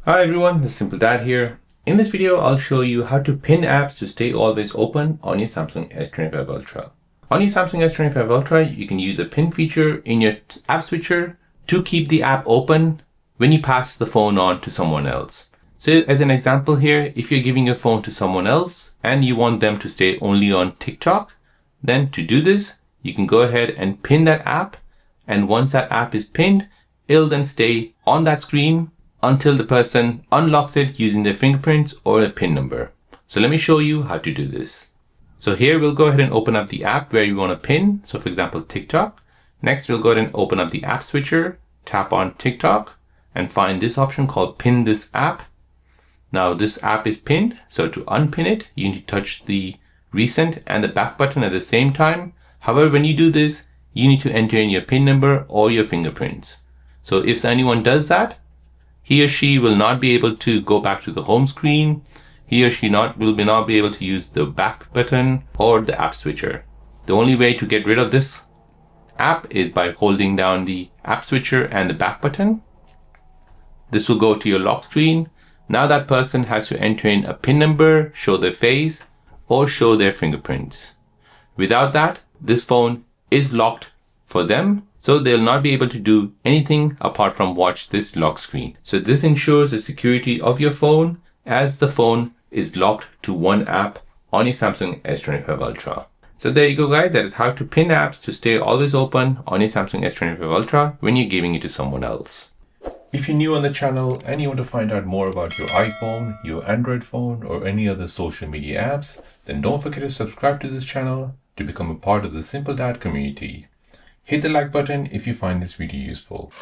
Hi everyone, this is Simple Dad here. In this video, I'll show you how to pin apps to stay always open on your Samsung S25 Ultra. On your Samsung S25 Ultra, you can use a pin feature in your app switcher to keep the app open when you pass the phone on to someone else. So as an example here, if you're giving your phone to someone else and you want them to stay only on TikTok, then to do this, you can go ahead and pin that app. And once that app is pinned, it'll then stay on that screen until the person unlocks it using their fingerprints or a PIN number. So let me show you how to do this. So here we'll go ahead and open up the app where you want to pin. So for example, TikTok. Next, we'll go ahead and open up the app switcher, tap on TikTok and find this option called Pin This App. Now this app is pinned. So to unpin it, you need to touch the recent and the back button at the same time. However, when you do this, you need to enter in your PIN number or your fingerprints. So if anyone does that, he or she will not be able to go back to the home screen. He or she will not be able to use the back button or the app switcher. The only way to get rid of this app is by holding down the app switcher and the back button. This will go to your lock screen. Now that person has to enter in a PIN number, show their face, or show their fingerprints. Without that, this phone is locked for them, so they'll not be able to do anything apart from watch this lock screen. So this ensures the security of your phone as the phone is locked to one app on your Samsung S25 Ultra. So there you go guys, that is how to pin apps to stay always open on your Samsung S25 Ultra when you're giving it to someone else. If you're new on the channel and you want to find out more about your iPhone, your Android phone, or any other social media apps, then don't forget to subscribe to this channel to become a part of the Simple Dad community. Hit the like button if you find this video useful.